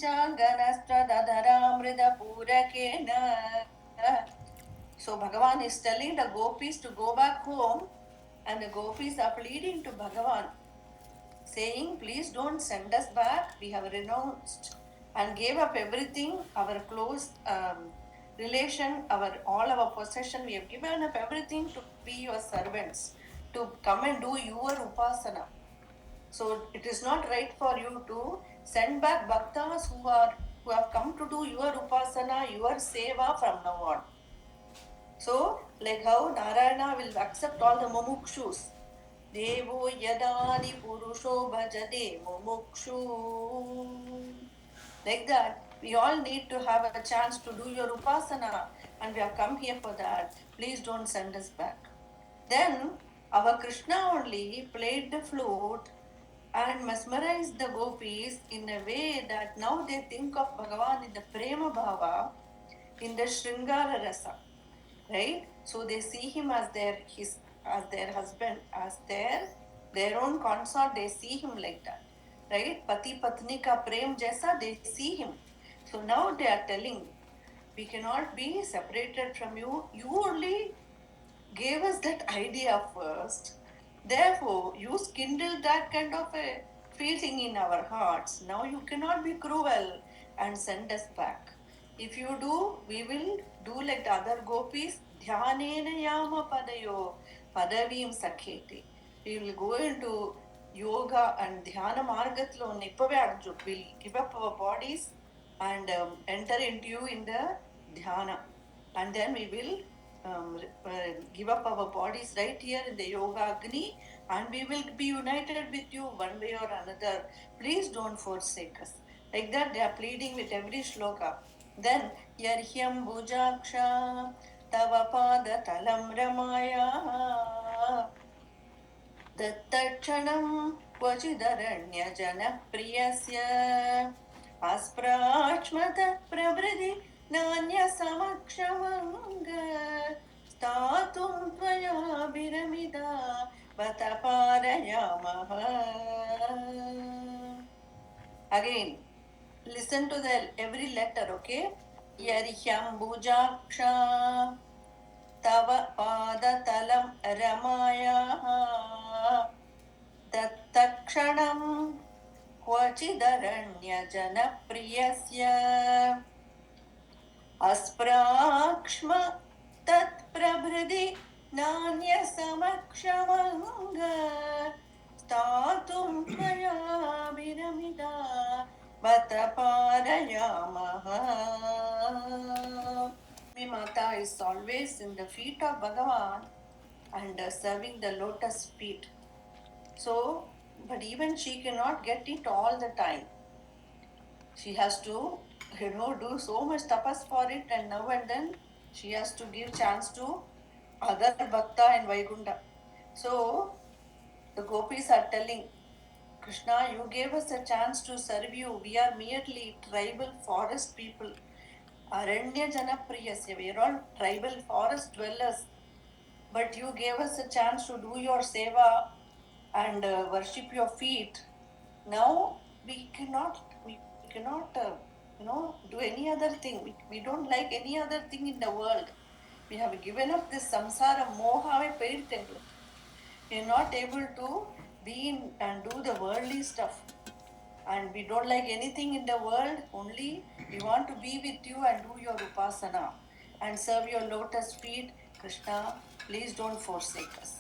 चाङ्गनस्त्रदधरामृतपूरकेन. So Bhagavan is telling the gopis to go back home, and the gopis are pleading to Bhagavan, saying, please don't send us back. We have renounced and gave up everything, our close relation, our all our possession. We have given up everything to be your servants, to come and do your upasana. So it is not right for you to send back bhaktas who have come to do your upasana, your seva from now on. So, like how Narayana will accept all the mumukshus. Devo yadadi purusho bhajade mumukshu. Like that, we all need to have a chance to do your upasana, and we have come here for that. Please don't send us back. Then our Krishna only played the flute and mesmerized the gopis in a way that now they think of Bhagavan in the Prema Bhava, in the Shringara Rasa, right? So they see him as their husband, as their own consort. They see him like that, right? Pati Patni ka prem jaisa, they see him. So now they are telling, we cannot be separated from you. You only gave us that idea first. Therefore, you kindled that kind of a feeling in our hearts. Now you cannot be cruel and send us back. If you do, we will do like the other gopis. Dhyanena yama padayo padavim sakheti. We will go into yoga and dhyana margatlo nippave adju. We'll give up our bodies and enter into you in the dhyana. And then we will give up our bodies right here in the Yoga Agni, and we will be united with you one way or another. Please don't forsake us. Like that, they are pleading with every shloka. Then, Yarhyam Bhujaksha Tava Pada Talam Ramaya Dattakshanam Kvachidaranya Jana Priyasya Asprachmata Prabhridi Nanya Samakshamanga Statum Tvaya Viramida Vataparayamaha. Again, listen to the every letter, okay? Yarihyam Bhujaksha Tava Padatalam Ramaya Dattakshanam Kvachidaranyajanapriyasya Aspraksma Tatprabhridi Nanyasamakshamanga Statum Tvaya Viramida Vataparayamaha. Mata is always in the feet of Bhagavan and serving the lotus feet. So, but even she cannot get it all the time. She has to, do so much tapas for it, and now and then she has to give chance to other bhakta and Vaikunta. So, the gopis are telling, Krishna, you gave us a chance to serve you. We are merely tribal forest people. Aranya Janapriyasya, we are all tribal forest dwellers. But you gave us a chance to do your seva and worship your feet. Now we cannot do any other thing. We don't like any other thing in the world. We have given up this samsara moha. We are not able to be in and do the worldly stuff. And we don't like anything in the world. Only we want to be with you and do your upasana and serve your lotus feet. Krishna, please don't forsake us.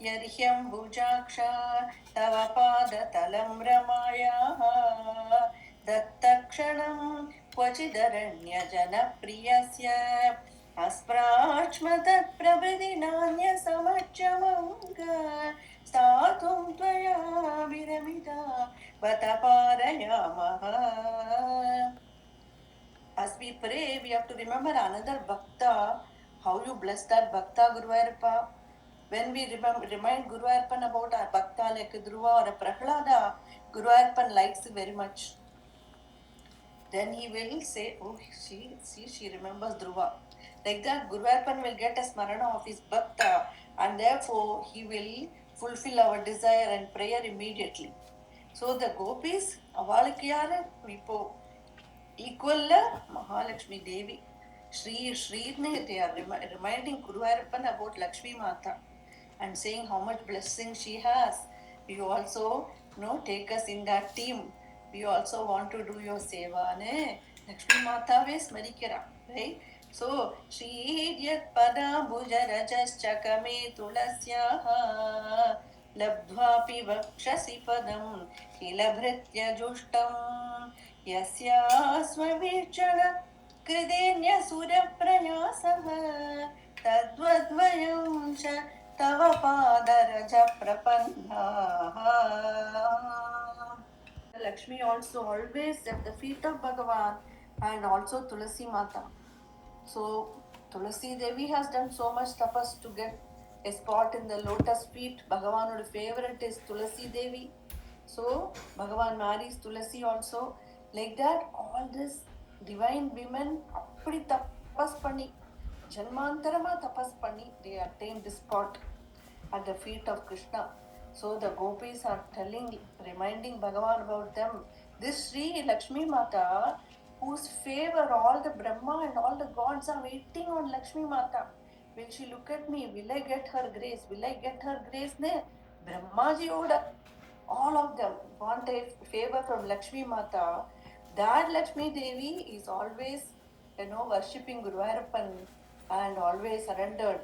Yarhyam Bhujaksha Tava Pada Talam Ramaya Dattakshanam Kvachidaranya Jana Priyasya Asprachmatat Prabhidinanya Samachamanga Statum Tvaya Viramida Vataparayamaha. As we pray, we have to remember another bhakta, how you bless that bhakta, Guruvayurappa. When we remind Guruvayurappan about our bhakta like Dhruva or a Prahlada, Guruvayurappan likes it very much. Then he will say, oh, she remembers Dhruva. Like that, Guruvayurappan will get a smarana of his bhakta, and therefore he will fulfill our desire and prayer immediately. So the gopis, avalakiyara, equal Mahalakshmi Devi. Shri, they are reminding Guruvayurappan about Lakshmi Mata and saying how much blessing she has. You also take us in that team. We also want to do your seva. Ne? Lakshmi Mata ve smarikira. Right? So, Shri Yat Pada Bhujarajashchakame Tulasyaha Labdhvapi Vakshasi Padam Kilabhrityajustam यस्यास्मवीक्षण कृतेन्यसुरप्रयासः तद्वद्वयं च तव पादरज प्रपन्नाः. Lakshmi also always at the feet of Bhagavan and also Tulasi Mata. So Tulasi Devi has done so much tapas to get a spot in the lotus feet. Bhagavan's favorite is Tulasi Devi. So Bhagavan marries Tulasi also. Like that, all these divine women appadi tapas panni, Janmantarama tapas panni, they attained this spot at the feet of Krishna. So the gopis are reminding Bhagavan about them. This Sri Lakshmi Mata, whose favor all the Brahma and all the gods are waiting on Lakshmi Mata. Will she look at me? Will I get her grace? Will I get her grace? Ne? Brahmaji Oda. All of them want a favor from Lakshmi Mata. That Lakshmi Devi is always, worshipping Guruvayurappan and always surrendered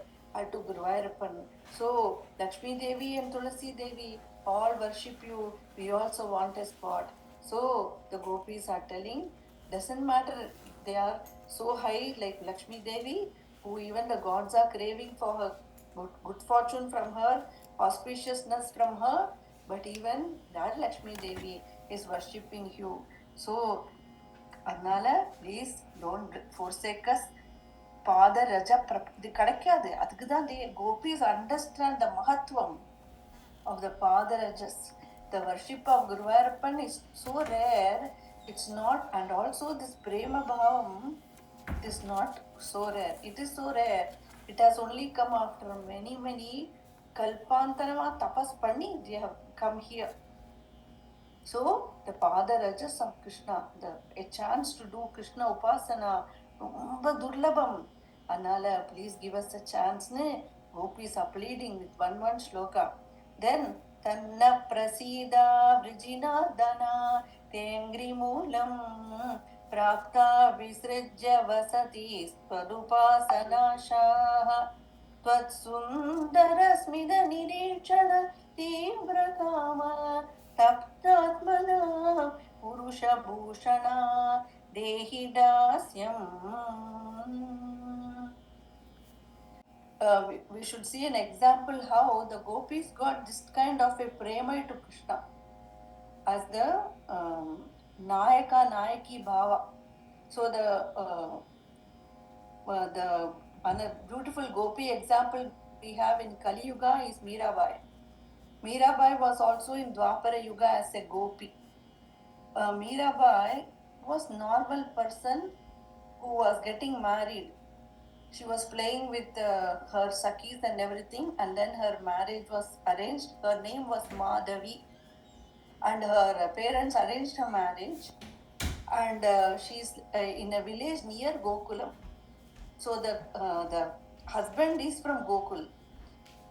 to Guruvayurappan. So Lakshmi Devi and Tulasi Devi all worship you. We also want a spot. So the gopis are telling, doesn't matter, they are so high like Lakshmi Devi, who even the gods are craving for her good fortune from her, auspiciousness from her, but even that Lakshmi Devi is worshipping you. So, Adnala, please don't forsake us. Pada Raja இது கிடைக்காது. அதுக்கு தான் gopis understand the mahatvam of the Pada Rajas. The worship of Guruvayurappan is so rare. It's not, and also this Prema Bhavam, it is not so rare. It is so rare. It has only come after many Kalpantarama tapas panni, they have come here. So the Pada Rajas of Krishna, a chance to do Krishna Upasana, Romba Durlabam. Anala, please give us a chance. Ne? Gopis are pleading with one shloka. Then, Tanna Prasida Vrijinardana Tengri Moolam Prakta Visrijya Vasati Swadupasanashaha Tvatsundarasmida Nireechana तप्तात्मना पुरुषभूषणा देहि दास्यम्. We should see an example how the gopis got this kind of a prema to Krishna as the Nayaka Nayaki Bhava. So the beautiful gopi example we have in Kali Yuga is Mirabai. Mirabai was also in Dwapara Yuga as a gopi. Mirabai was normal person who was getting married. She was playing with her Sakis and everything, and then her marriage was arranged. Her name was Madhavi, and her parents arranged her marriage. And she's in a village near Gokulam. So the husband is from Gokul,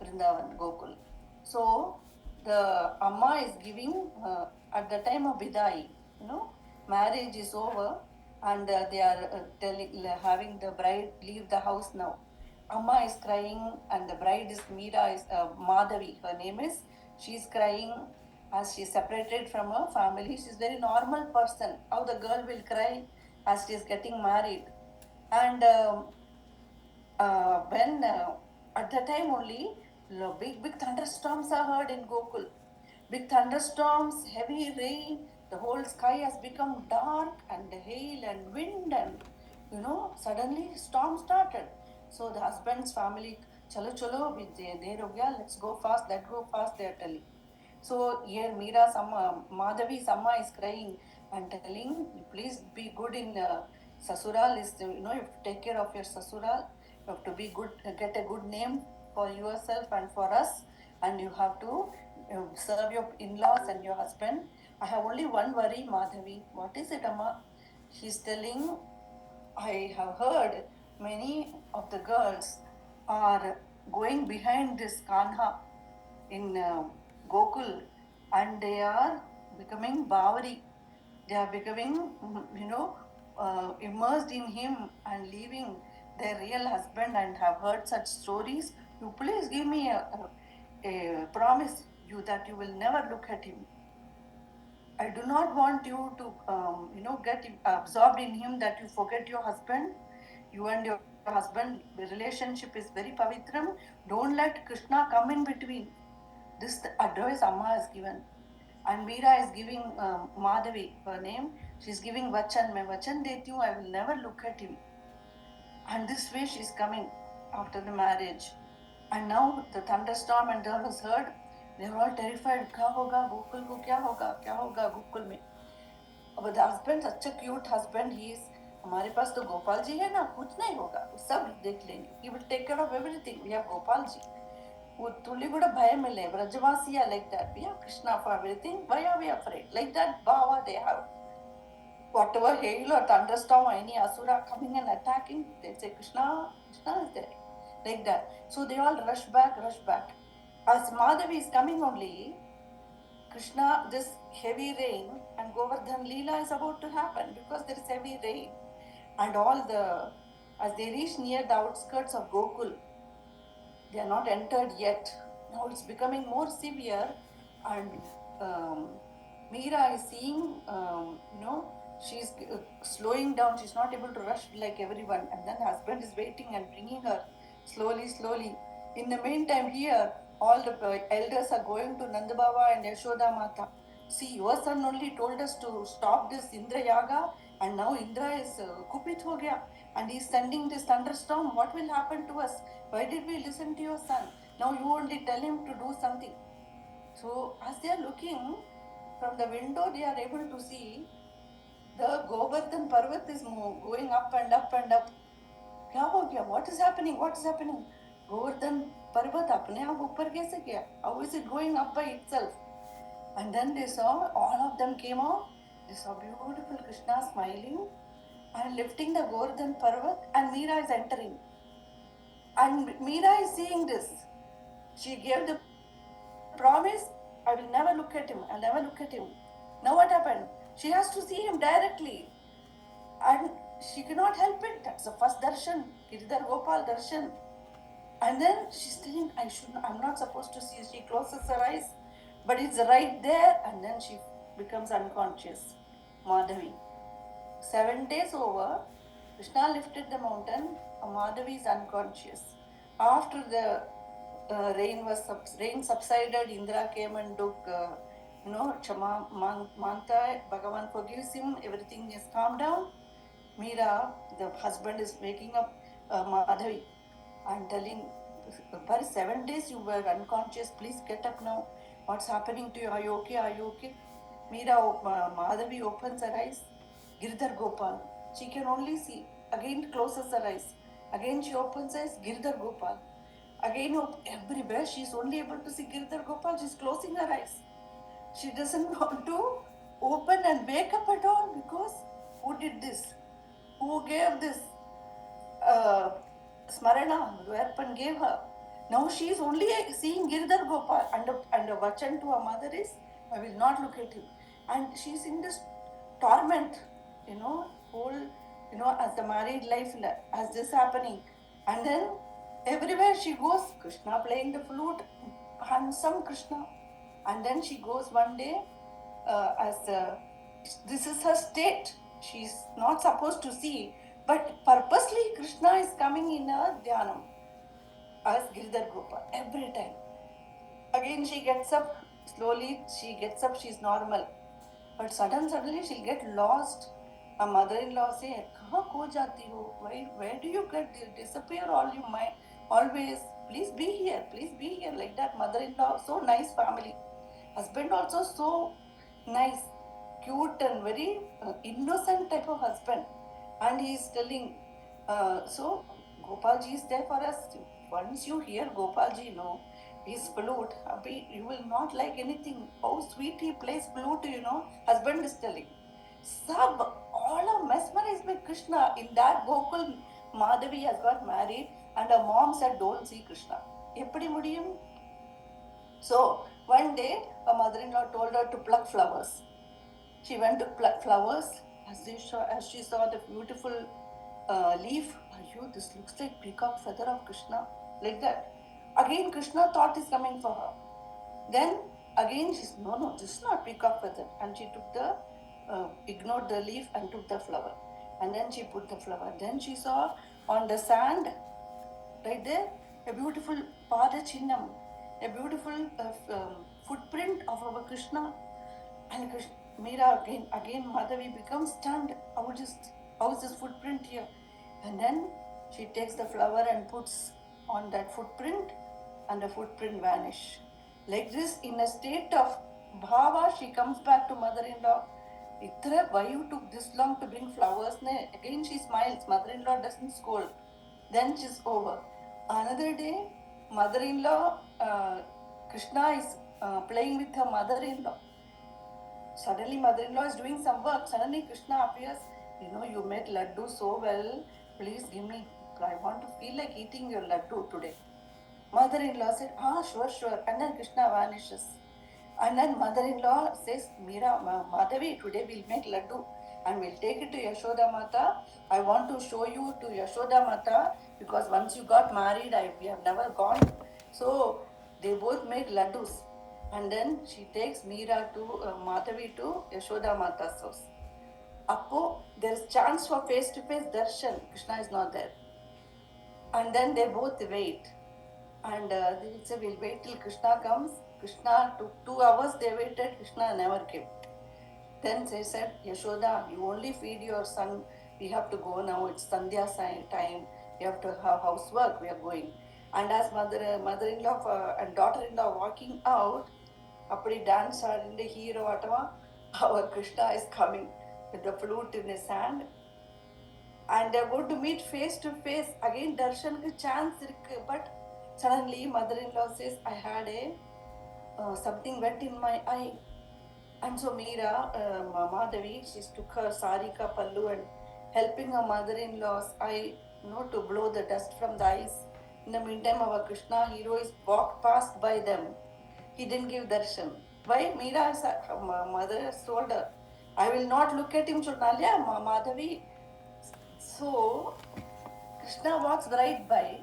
Vrindavan, Gokul. So the Amma is giving at the time of Bidai, marriage is over and they are having the bride leave the house now. Amma is crying and the bride is Meera, is Madhavi, her name is. She is crying as she is separated from her family. She is very normal person. How the girl will cry as she is getting married. And when at the time only, big thunderstorms are heard in Gokul. Big thunderstorms, heavy rain, the whole sky has become dark and hail and wind and suddenly storm started. So the husband's family, chalo, let's go fast, they are telling. So here Meera's Amma, Madhavi's Amma is crying and telling, please be good in Sasural, you have to take care of your Sasural, you have to be good, get a good name for yourself and for us, and you have to serve your in-laws and your husband. I have only one worry, Madhavi. What is it, Amma? She's telling, I have heard many of the girls are going behind this Kanha in Gokul, and they are becoming Bavari. They are becoming, immersed in him and leaving their real husband, and have heard such stories. You please give me a promise you that you will never look at him. I do not want you to, get absorbed in him that you forget your husband. You and your husband, the relationship is very pavitram. Don't let Krishna come in between. This advice Amma has given. And Meera is giving Madhavi, her name, she's giving Vachan. My Vachan deti hu, I will never look at him. And this way she's coming after the marriage. And now the thunderstorm and all was heard. They were all terrified. क्या होगा गोकुल को, क्या होगा गोकुल में. But the husband, such a cute husband he is. हमारे पास तो गोपाल जी है ना, कुछ नहीं होगा, सब देख लेंगे. He will take care of everything. We have Gopal ji. वो तुली కూడా భయం లే. Brajavasiya like that. We have Krishna for everything. Why are we afraid? Like that bhava they have. Whatever hail or thunderstorm or any asura coming and attacking, they say Krishna is there. Like that. So they all rush back. As Madhavi is coming only, Krishna, this heavy rain and Govardhan Leela is about to happen because there is heavy rain. And as they reach near the outskirts of Gokul, they are not entered yet. Now it's becoming more severe, and Meera is seeing, she's slowing down. She's not able to rush like everyone. And then husband is waiting and bringing her slowly. In the meantime, here, all the elders are going to Nandababa and Yashoda Mata. See, your son only told us to stop this Indra Yaga, and now Indra is kupit ho gaya, and he's sending this thunderstorm. What will happen to us? Why did we listen to your son? Now you only tell him to do something. So as they are looking from the window, they are able to see the Govardhan Parvat is going up and up and up. क्या हो गया? What is happening? Govardhan Parvat अपने आप ऊपर कैसे गया? How is it going up by itself? And then they saw, all of them came out. They saw beautiful Krishna smiling and lifting the Govardhan Parvat, and Meera is entering. And Meera is seeing this. She gave the promise, I will never look at him. I'll never look at him. Now what happened? She has to see him directly. And she cannot help it. That's the first darshan, Giridhar Gopal darshan. And then she's telling, I'm not supposed to see. She closes her eyes, but it's right there, and then she becomes unconscious. Madhavi. 7 days over, Krishna lifted the mountain, Madhavi is unconscious. After the rain subsided, Indra came and took, Chama Manta, Bhagavan forgives him, everything is calmed down. Meera, the husband, is waking up Madhavi and telling, for 7 days you were unconscious, please get up now. What's happening to you? Are you okay? Meera, Madhavi opens her eyes. Giridhar Gopal. She can only see. Again closes her eyes. Again she opens eyes. Giridhar Gopal. Again everywhere she is only able to see Giridhar Gopal. She is closing her eyes. She doesn't want to open and wake up at all, because who did this? Who gave this? Smarana, Dwarpan gave her. Now she is only seeing Giridhar Gopal, and a vachan to her mother is, I will not look at him. And she is in this torment, whole, as the married life, as this happening. And then everywhere she goes, Krishna playing the flute, handsome Krishna. And then she goes one day, this is her state. She is not supposed to see, but purposely Krishna is coming in her dhyanam as Giridhar Gopal every time. Again she gets up, slowly she gets up, she is normal. But suddenly she'll get lost. Her mother-in-law say, "Kahan ko jati ho? Where do you disappear always? Please be here, like that. Mother-in-law, so nice family. Husband also so nice, cute and very innocent type of husband. And he is telling, so Gopalji is there for us. Once you hear Gopalji, his flute, you will not like anything. How sweet he plays flute, husband is telling. Sab, all a mess Krishna. In that Gokul, Madhavi has got married and her mom said, don't see Krishna. Eppadi mudiyum? So one day her mother-in-law told her to pluck flowers. She went to pluck flowers. As she saw the beautiful leaf, "Ayyo, this looks like peacock feather of Krishna," like that. Again, Krishna thought is coming for her. Then again, she said, "No, no, this is not peacock feather," and she took ignored the leaf and took the flower, and then she put the flower. Then she saw on the sand, right there, a beautiful pada chinnam, a beautiful footprint of our Krishna. And Meera again Madhavi becomes stunned. How is this footprint here? And then she takes the flower and puts on that footprint, and the footprint vanish. Like this, in a state of bhava, she comes back to mother-in-law. Itra, why you took this long to bring flowers? Again she smiles. Mother-in-law doesn't scold. Then she's over. Another day, mother-in-law, Krishna is playing with her mother-in-law. Suddenly, mother-in-law is doing some work. Suddenly, Krishna appears. You made laddu so well. Please give me. I want to feel like eating your laddu today. Mother-in-law said, sure, sure. And then Krishna vanishes. And then mother-in-law says, Meera, Madhavi, today we'll make laddu and we'll take it to Yashoda Mata. I want to show you to Yashoda Mata because once you got married, we have never gone. So they both made laddus. And then she takes Meera to Madhavi to Yashoda Mata's house. Appo, there's chance for face-to-face darshan. Krishna is not there. And then they both wait. And they say, we'll wait till Krishna comes. Krishna took 2 hours, they waited, Krishna never came. Then they said, Yashoda, you only feed your son. We have to go now, it's Sandhya time. We have to have housework, we are going. And as mother-in-law and daughter-in-law walking out, appadi dance in the hero atava, our Krishna is coming with the flute in his hand. And they're going to meet face to face. Again, darshan ki chance irukku. But suddenly, mother-in-law says, I had something wet in my eye. And so Meera, Madhavi, she took her sarika pallu and helping her mother-in-law's eye, to blow the dust from the eyes. In the meantime, our Krishna hero is walked past by them. He didn't give darshan. Why? Meera's mother has told her, I will not look at him, Chunalya, Madhavi. So, Krishna walks right by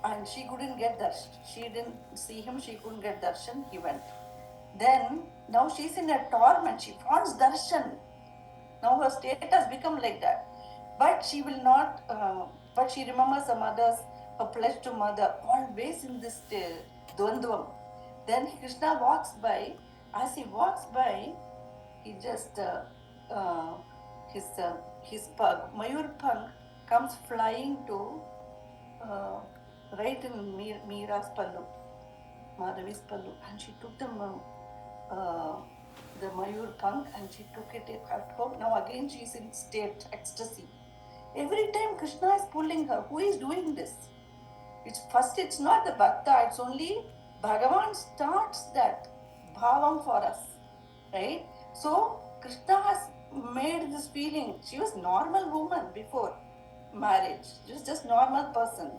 and she couldn't get darshan. She didn't see him, she couldn't get darshan, he went. Then, now she's in a torment, she wants darshan. Now her state has become like that. But she will not, but she remembers her pledge to mother, always in this dvandvam. Then Krishna walks by. As he walks by, he just, his pug, Mayur Pang, comes flying to right in Meera's pallu, Madhavi's pallu, and she took the Mayur Pang and she took it at home. Now again she is in state ecstasy. Every time Krishna is pulling her. Who is doing this? It's not the Bhakta, it's only Bhagavan starts that bhavam for us, right? So Krishna has made this feeling. She was normal woman before marriage, just normal person.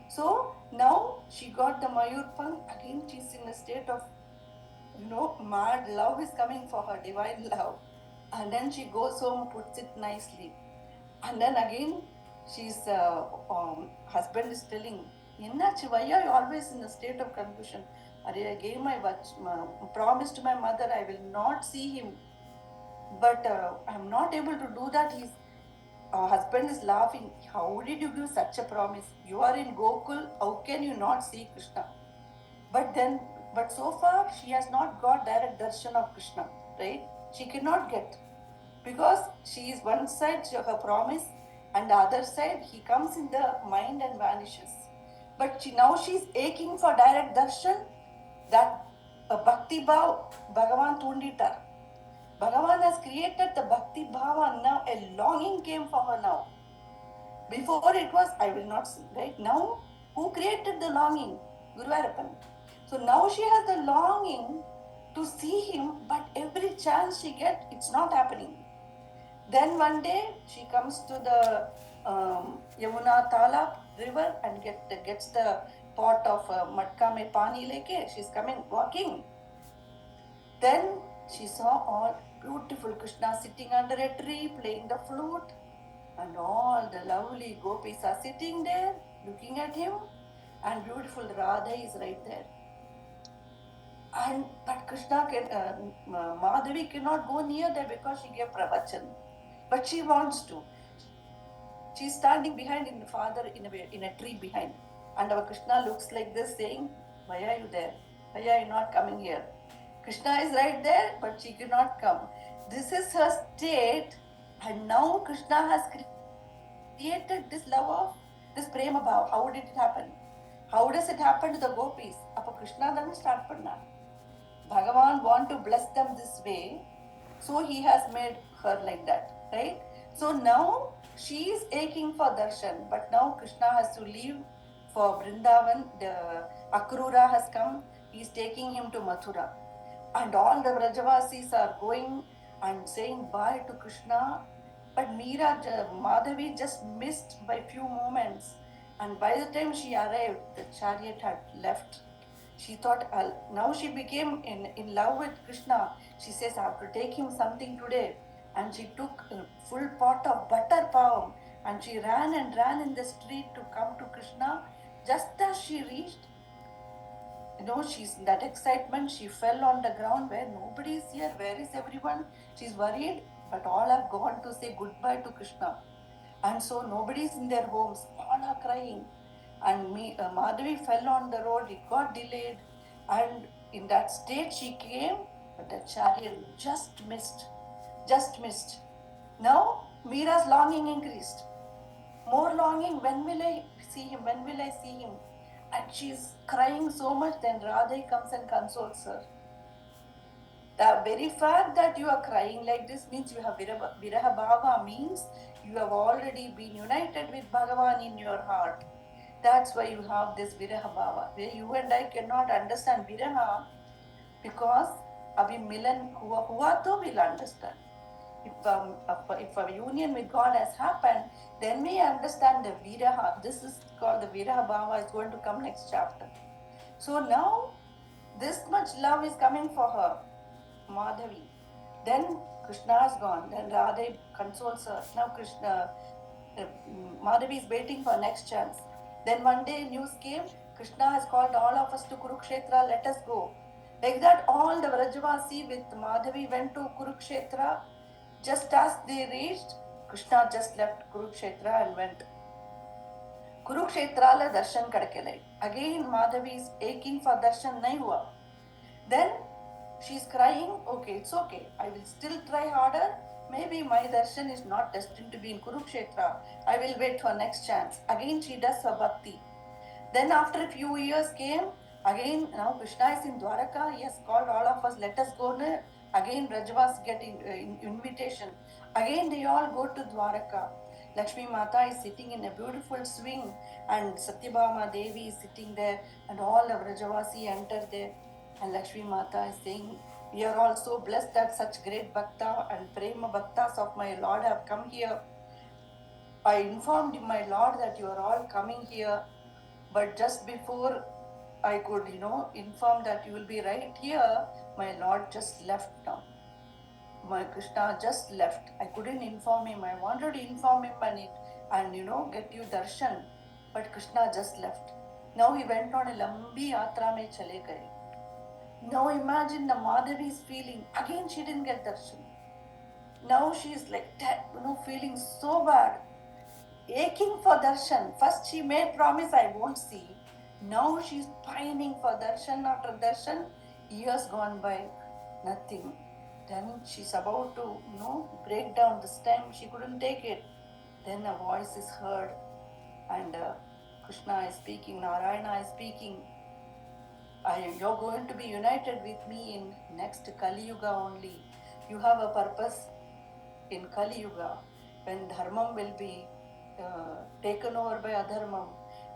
So now she got the Mayur Pang. Again she's in a state of mad love is coming for her, divine love. And then she goes home, puts it nicely. And then again, husband is telling, Ennachi, why are you always in a state of confusion? I gave my promise to my mother, I will not see him. But I'm not able to do that. His husband is laughing. How did you give such a promise? You are in Gokul, how can you not see Krishna? But so far, she has not got direct darshan of Krishna, right? She cannot get. Because she is one side, her promise, and the other side, he comes in the mind and vanishes. But now she is aching for direct darshan, that bhakti bhav, Bhagavan tunditar. Bhagavan has created the bhakti bhava now, a longing came for her now. Before it was, I will not see, right? Now, who created the longing? Guru Vayappan. So now she has the longing to see him, but every chance she gets, it's not happening. Then one day she comes to the Yamuna Talab river and gets the pot of matka mein pani leke. She's coming walking. Then she saw all beautiful Krishna sitting under a tree playing the flute, and all the lovely gopis are sitting there looking at him, and beautiful Radha is right there. And but Madhavi cannot go near there because she gave pravachan, but she wants to. She's standing behind in the father in a tree behind, and our Krishna looks like this, saying, "Why are you there? Why are you not coming here?" Krishna is right there, but she cannot come. This is her state, and now Krishna has created this love of this prema bhav. How did it happen? How does it happen to the gopis? Appa Krishna then start panna. Bhagavan want to bless them this way, so he has made her like that, right? So now she is aching for darshan, but now Krishna has to leave for Vrindavan. The Akrura has come, he is taking him to Mathura. And all the Vrajavasis are going and saying bye to Krishna. But Madhavi just missed by few moments. And by the time she arrived, the chariot had left. She thought, now she became in love with Krishna. She says, I have to take him something today. And she took a full pot of butter pav and she ran and ran in the street to come to Krishna. Just as she reached, she's in that excitement, she fell on the ground where nobody is here. Where is everyone? She's worried, but all have gone to say goodbye to Krishna. And so nobody is in their homes, all are crying. And Madhavi fell on the road, it got delayed. And in that state she came, but the chariot just missed. Just missed. Now Meera's longing increased. More longing, when will I see him? When will I see him? And she's crying so much, then Radha comes and consoles her. The very fact that you are crying like this means you have Viraha Bhava, means you have already been united with Bhagavan in your heart. That's why you have this Viraha Bhava. Where you and I cannot understand Viraha because Abhi Milan Hua to will understand. If a union with God has happened, then we understand the Viraha. This is called the Viraha Bhava, is going to come next chapter. So now this much love is coming for her, Madhavi. Then Krishna is gone. Then Radha consoles her. Now Madhavi is waiting for next chance. Then one day news came, Krishna has called all of us to Kurukshetra, let us go. Like that, all the Vrajavasi with Madhavi went to Kurukshetra. Just as they reached, Krishna just left Kurukshetra and went. Kurukshetra la darshan kadakele. Again Madhavi is aching for darshan, nahi hua. Then she's crying, okay, it's okay. I will still try harder. Maybe my darshan is not destined to be in Kurukshetra. I will wait for next chance. Again she does her bhakti. Then after a few years came, again now Krishna is in Dwaraka. He has called all of us, let us go there. Again Brajavas get invitation. Again they all go to Dwaraka. Lakshmi Mata is sitting in a beautiful swing and Satyabhama Devi is sitting there and all the Vrajavasi enter there. And Lakshmi Mata is saying, we are all so blessed that such great bhakta and prema bhaktas of my Lord have come here. I informed my Lord that you are all coming here, but just before I could, inform that you will be right here, my Lord just left now. My Krishna just left. I couldn't inform him. I wanted to inform him and get you darshan, but Krishna just left. Now he went on a lambi yatra mein chale gaye. Now imagine the Madhavi's feeling. Again, she didn't get darshan. Now she is like that, feeling so bad, aching for darshan. First, she made promise, I won't see. Now she's pining for darshan after darshan. Years gone by, nothing. Then she's about to, break down. This time she couldn't take it. Then a voice is heard, and Krishna is speaking. Narayana is speaking. You're going to be united with me in next Kali Yuga only. You have a purpose in Kali Yuga when dharmam will be taken over by adharmam,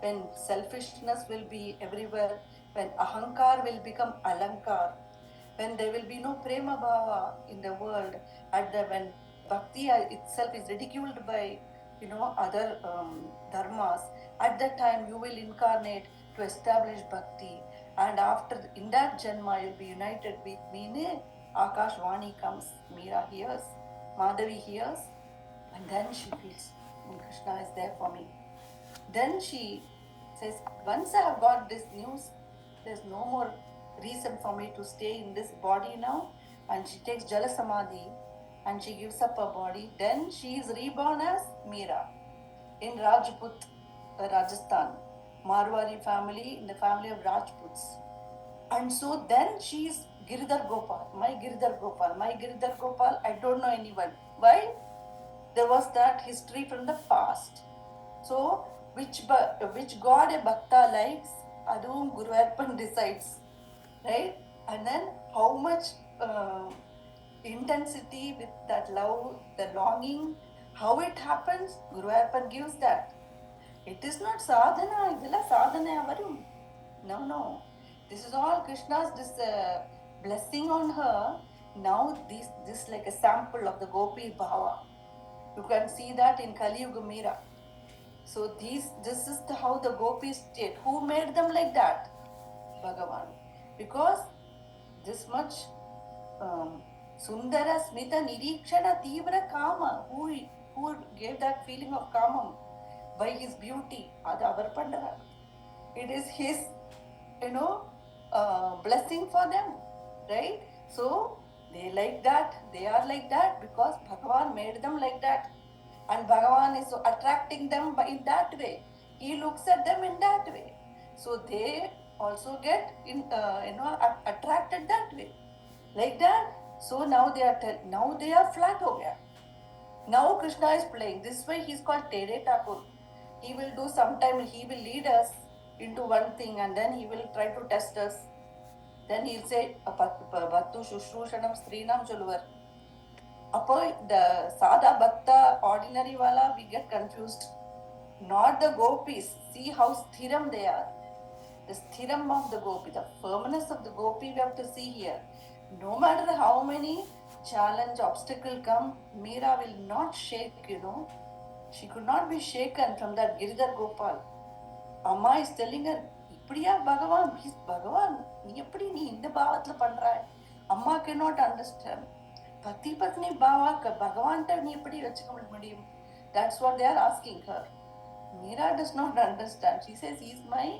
when selfishness will be everywhere, when ahankar will become alankar, when there will be no prema bhava in the world, when bhakti itself is ridiculed by other dharmas, at that time you will incarnate to establish bhakti, and after in that janma you'll be united with me. Akashvani comes, Meera hears, Madhavi hears, and then she feels Krishna is there for me. Then she says, once I have got this news, there's no more reason for me to stay in this body now. And she takes Jala Samadhi and she gives up her body. Then she is reborn as Meera in Rajput, Rajasthan, Marwari family, in the family of Rajputs. And so then she is Giridhar Gopal, my Giridhar Gopal, my Giridhar Gopal. I don't know anyone. Why? There was that history from the past. So, which god a bhakta likes, adum Guru Arpan decides, right? And then how much intensity with that love, the longing, how it happens, Guru Arpan gives that. It is not sadhana, idella sadhana avarum. No. This is all Krishna's blessing on her. Now this like a sample of the Gopi Bhava. You can see that in Kali Yuga Meera. So this is how the gopis did. Who made them like that? Bhagavan. Because this much Sundara Smita Nirikshana Tivra Kama. Who gave that feeling of Kamam? By his beauty. Adu avar pandara. It is his, blessing for them. Right? So they like that. They are like that because Bhagavan made them like that. And Bhagavan is attracting them in that way. He looks at them in that way. So they also get attracted that way. Like that. So now they are flat ho gaya. Now Krishna is playing. This way he is called Tere Thakur. He will do sometime, he will lead us into one thing and then he will try to test us. Then he'll say, Bhattu Shushrushanam Srinam Choluvar. The Sada Bhakta, ordinary wala, we get confused. Not the gopis. See how sthiram they are. The sthiram of the gopi, the firmness of the gopi we have to see here. No matter how many challenge, obstacle come, Meera will not shake, She could not be shaken from that Giridhar Gopal. Amma is telling her, Ippadiya Bhagavan, he's Bhagavan. Nee eppadi nee indha bhavathla pandrai? Amma cannot understand. Pati Patni Bhava Bhagavanta nee eppadi vechukka mudiyum? That's what they are asking her. Meera does not understand. She says, he's my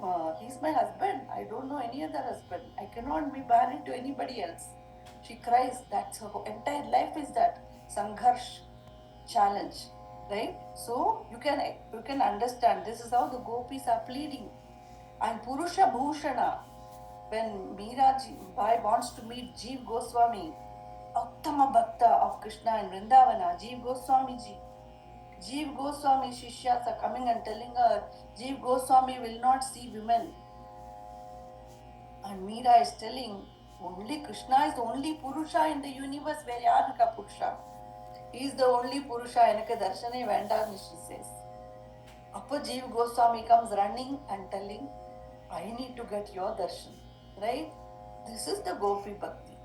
husband. I don't know any other husband. I cannot be married to anybody else. She cries. That's her entire life is that Sangharsh, challenge, right? So you can understand. This is how the gopis are pleading. And Purusha Bhushana, when Meera Bai wants to meet Jeev Goswami, Uttama Bhakta of Krishna in Vrindavana, Jeev Goswami ji. Jeev Goswami Shishyas are coming and telling her, Jeev Goswami will not see women. And Meera is telling, only Krishna is the only Purusha in the universe where Yarika Purusha. He is the only Purusha, Enaka Darshane Venda, she says. Appa Jeev Goswami comes running and telling, I need to get your darshan. Right? This is the Gopi Bhakti.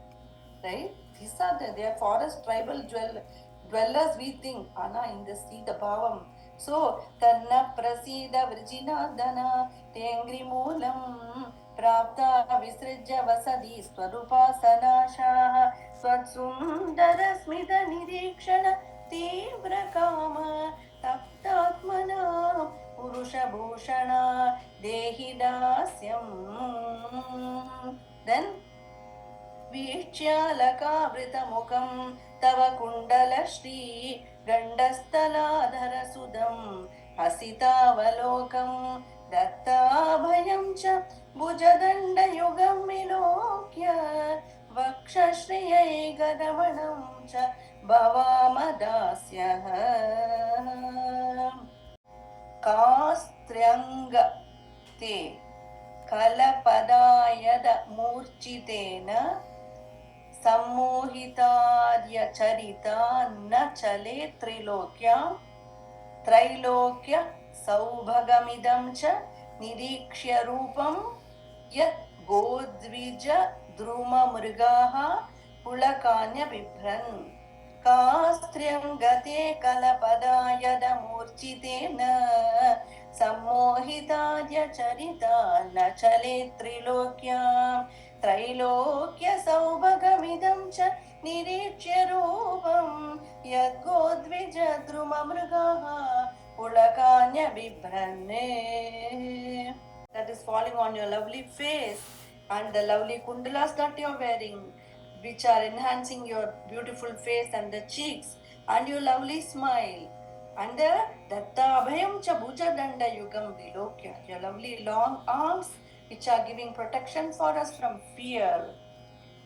Right? These are they are forest tribal dwellers, we think. Ana in the sea, the bhavam. So, Tanna Prasida Virjinadana Tengri Moolam Prapta Visrijya Vasadi Swarupasanasha Swatsundara Smita Nirikshana Tivra Kama Taptatmana Purusha Bhushana Dehi Dasyam. Then वीक्ष्यालकावृतमुखं तव कुण्डलश्री गण्डस्थलाधरसुदं हसितावलोकं दत्ताभयं च भुजदण्डयुगं विलोक्य वक्षश्रियैकरमणं च भवामदास्यः कास्त्र्यङ्ग ते कलपदायद मूर्छितेन सम्मोहितार्य चरिता न चले त्रैलोक्य सौभगमिदं च निरीक्ष्य रूपं यत् गोद्विज द्रुममृगाः पुलकान्य बिभ्रन्. कास्त्र्यं गते कलपदायदमूर्छितेन सम्मोहिताद्य चरिता न चले त्रिलोक्यां त्रैलोक्यसौभगमिदं च निरीक्ष्य रूपं यद्गोद्विजद्रुममृगाः पुलकान्यबिभ्रन्ने. That is falling on your lovely face and the lovely kundalas that you are wearing, which are enhancing your beautiful face and the cheeks and your lovely smile. And the Dattabhayam cha bhuja danda yugam vilokya, your lovely long arms which are giving protection for us from fear.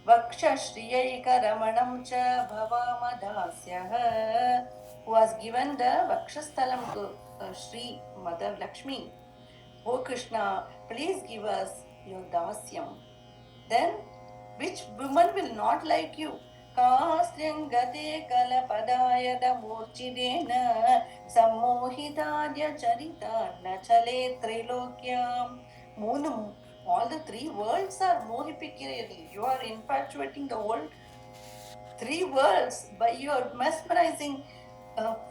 Vaksha Shriyayika Ramanam cha Bhavamadasyah, who has given the Vakshasthalam to Sri Mother Lakshmi. O Krishna, please give us your dasyam. Then, which woman will not like you? Kastrangate kalapadayada murchidena sammohitadya charita nachale trilokyam. Moon, all the three worlds are mohipikiriyadi. You are infatuating the whole three worlds by your mesmerizing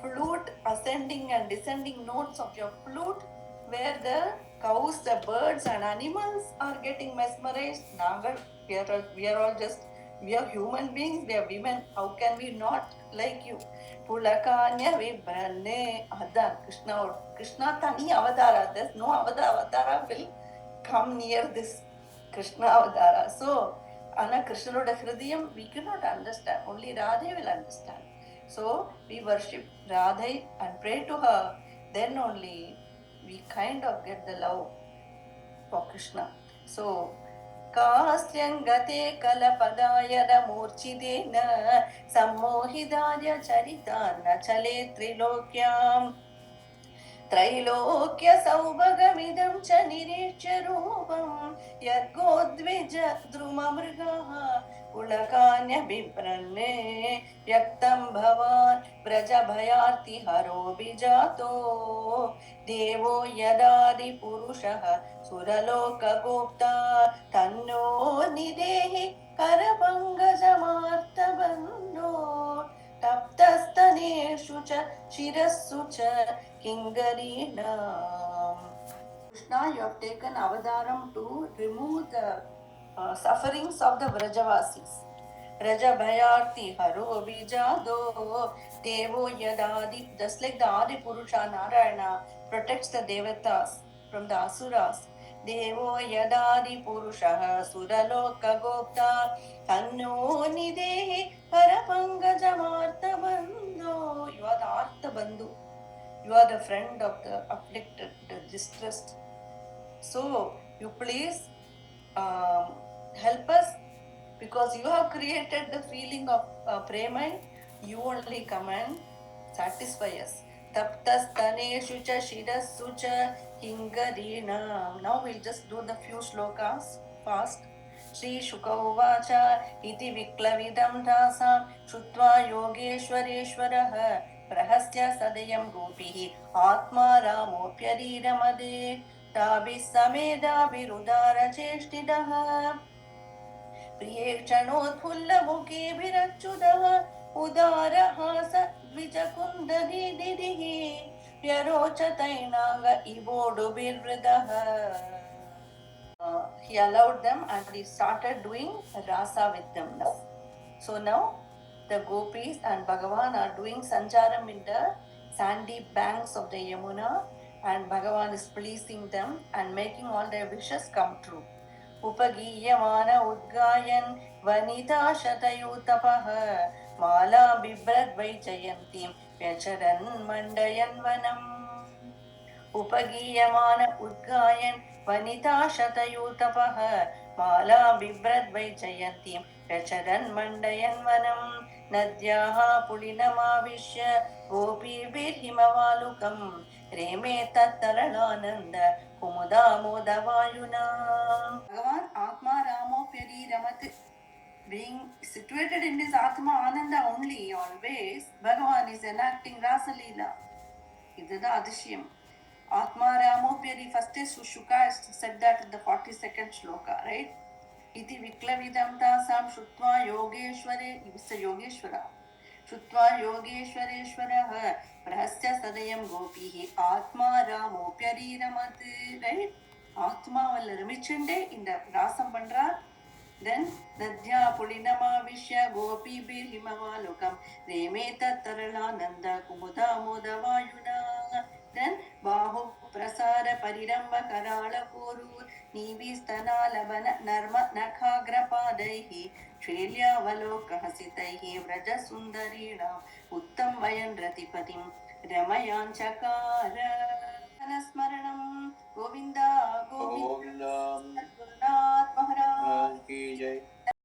flute, ascending and descending notes of your flute, where the cows, the birds, and animals are getting mesmerized. Nagar, we are all just, we are human beings, we are women. How can we not like you? Pulakanya Vibranne Adan Krishna Tani Avadara. There's no Avadara will come near this Krishna Avadara. So, Anna Krishnaroda Hridayam, we cannot understand. Only Radhe will understand. So, we worship Radhe and pray to her. Then only we kind of get the love for Krishna. So, Kastrangate Kalapadayada Murchidena Sammohidaya Charitana Chale Trilokyam त्रैलोक्यसौभगमिदं च निरीक्ष्य रूपं यद्गोद्विजद्रुममृगाः पुलकान्यबिभ्रन्ने व्यक्तं भवान् व्रजभयार्तिहरोऽभिजातो देवो यदादिपुरुषः सुरलोकगोप्ता तन्नो निदेहि करपङ्कजमार्तबन्धो तप्तस्तनेषु च शिरस्सु च Kingarinam. Krishna, you have taken avadaram to remove the sufferings of the Vrajavasis. Raja Bhayarti Haro Bijado Devo Yadadi, just like the Adi Purusha Narayana protects the Devatas from the Asuras. Devo Yadadi Purusha Suraloka Gopta Tanno Nidehi Parapangajamarta Bandhu. You are the Artha Bandhu. You are the friend of the afflicted, the distressed. So, you please help us, because you have created the feeling of prema. You only come and satisfy us. Taptastaneshu cha shirassu cha hingarinam. Now we'll just do the few slokas fast. Shri Shuka Uvacha iti viklavidam dhasam shutva yogeshwareshwarah प्रहस्य सदयं गोपीः आत्मा रामोऽप्यरीरमदे ताभिः समेधाभिरुदारचेष्टितः प्रियेक्षणोत्फुल्लमुखेभिरच्युतः उदारहास द्विजकुन्ददिदिः व्यरोचतैनाङ्ग इवोडुभिर्वृदः. He allowed them and he started doing rasa with them now. So now the gopis and Bhagavan are doing sancharam in the sandy banks of the Yamuna, and Bhagavan is pleasing them and making all their wishes come true. Upagiyamana udgayan vanita shatayutapah mala bibrad vaijayantim vyacharan mandayan vanam. Upagiyamana udgayan vanita shatayutapah mala bibrad vaijayantim vyacharan mandayan vanam. नद्याः पुलिनमाविश्य गोपीभिर्हिमवालुकं रेमे तत्तरलानन्द कुमुदामोदवायुना. Bhagavan Atma Ramopyari Ramat, being situated in his Atma Ananda only, always, Bhagavan is enacting Rasa Leela. This is the Adishyam. Atma Ramopyari, first is Shuka said that in the 42nd shloka, right? Iti Viklavidam Tasam Shutva Yogeshware, it's a Yogeshwara. श्रुत्वा योगेश्वरेश्वरः प्रहस्य सदयं गोपीः आत्मा रामोप्यरीरमत्. Right, ஆத்மாவில் ரமிச்சுண்டே இந்த ராசம் பண்றார். Then Nadhya Pulinamavisya GopibirhimavalukamReme Tattaralananda Kumuda Modavayuna. Then Bahu Prasara Pariramba Karala Purur Nivistanalabana Narma Nakhagrapadaihi Shelya Valokahasitaihi Vraja Sundarina Uttam Vayan Ratipatim Ramayan Chakara. Smaranam Govinda Govinda Satgurnath Maharaj की जय।